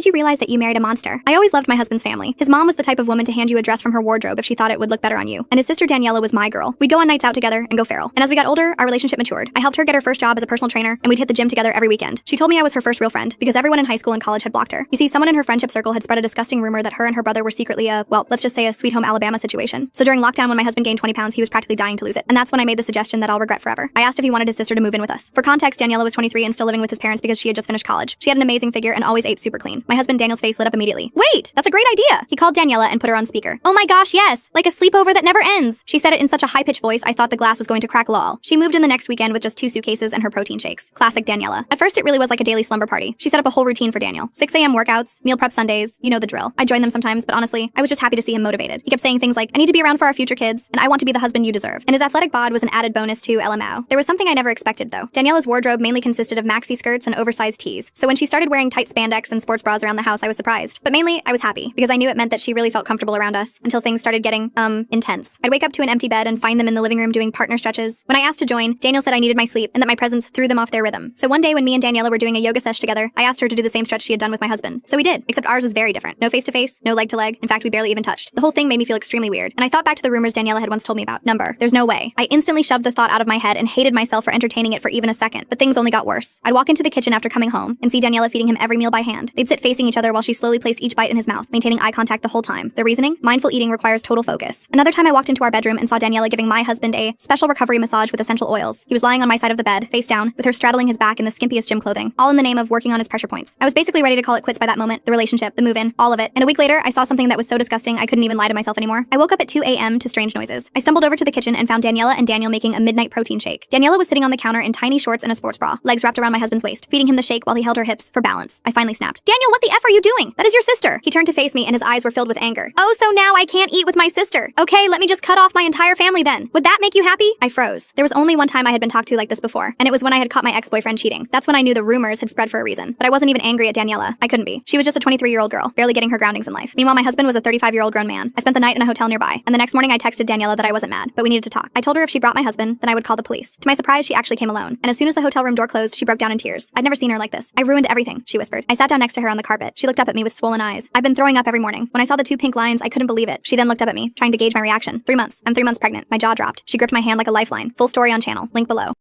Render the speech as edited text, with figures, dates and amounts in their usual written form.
did you realize that you married a monster? I always loved my husband's family. His mom was the type of woman to hand you a dress from her wardrobe if she thought it would look better on you. And his sister Daniela was my girl. We'd go on nights out together and go feral. And as we got older, our relationship matured. I helped her get her first job as a personal trainer, and we'd hit the gym together every weekend. She told me I was her first real friend because everyone in high school and college had blocked her. You see, someone in her friendship circle had spread a disgusting rumor that her and her brother were secretly well, let's just say a Sweet Home Alabama situation. So during lockdown, when my husband gained 20 pounds, he was practically dying to lose it. And that's when I made the suggestion that I'll regret forever. I asked if he wanted his sister to move in with us. For context, Daniela was 23 and still living with his parents because she had just finished college. She had an amazing figure and always ate super clean. My husband Daniel's face lit up immediately. Wait, that's a great idea. He called Daniela and put her on speaker. Oh my gosh, yes, like a sleepover that never ends. She said it in such a high-pitched voice I thought the glass was going to crack lol. She moved in the next weekend with just 2 suitcases and her protein shakes. Classic Daniela. At first it really was like a daily slumber party. She set up a whole routine for Daniel. 6 a.m. workouts, meal prep Sundays, you know the drill. I joined them sometimes, but honestly, I was just happy to see him motivated. He kept saying things like, I need to be around for our future kids, and I want to be the husband you deserve. And his athletic bod was an added bonus to LMAO. There was something I never expected though. Daniela's wardrobe mainly consisted of maxi skirts and oversized tees. So when she started wearing tight spandex and sports bras around the house, I was surprised. But mainly, I was happy because I knew it meant that she really felt comfortable around us until things started getting, intense. I'd wake up to an empty bed and find them in the living room doing partner stretches. When I asked to join, Daniel said I needed my sleep and that my presence threw them off their rhythm. So one day when me and Daniela were doing a yoga sesh together, I asked her to do the same stretch she had done with my husband. So we did, except ours was very different. No face to face, no leg to leg. In fact, we barely even touched. The whole thing made me feel extremely weird. And I thought back to the rumors Daniela had once told me about. Number. There's no way. I instantly shoved the thought out of my head and hated myself for entertaining it for even a second. But things only got worse. I'd walk into the kitchen after coming home and see Daniela feeding him every meal by hand. They'd sit facing each other while she slowly placed each bite in his mouth, maintaining eye contact the whole time. The reasoning? Mindful eating requires total focus. Another time I walked into our bedroom and saw Daniela giving my husband a special recovery massage with essential oils. He was lying on my side of the bed, face down, with her straddling his back in the skimpiest gym clothing, all in the name of working on his pressure points. I was basically ready to call it quits by that moment, the relationship, the move-in, all of it. And a week later, I saw something that was so disgusting I couldn't even lie to myself anymore. I woke up at 2 a.m. to strange noises. I stumbled over to the kitchen and found Daniela and Daniel making a midnight protein shake. Daniela was sitting on the counter in tiny shorts and a sports bra, legs wrapped around my husband's waist, feeding him the shake while he held her hips for balance. I finally snapped. Daniel, what the F are you doing? That is your sister. He turned to face me and his eyes were filled with anger. Oh, so now I can't eat with my sister. Okay, let me just cut off my entire family then. Would that make you happy? I froze. There was only one time I had been talked to like this before, and it was when I had caught my ex-boyfriend cheating. That's when I knew the rumors had spread for a reason. But I wasn't even angry at Daniela. I couldn't be. She was just a 23-year-old girl, barely getting her groundings in life. Meanwhile, my husband was a 35-year-old grown man. I spent the night in a hotel nearby, and the next morning I texted Daniela that I wasn't mad, but we needed to talk. I told her if she brought my husband, then I would call the police. To my surprise, she actually came alone, and as soon as the hotel room door closed, she broke down in tears. I'd never seen her like this. I ruined everything, she whispered. I sat down next to her on the carpet. She looked up at me with swollen eyes. I've been throwing up every morning. When I saw the 2 pink lines, I couldn't believe it. She then looked up at me, trying to gauge my reaction. 3 months. I'm 3 months pregnant. My jaw dropped. She gripped my hand like a lifeline. Full story on channel. Link below.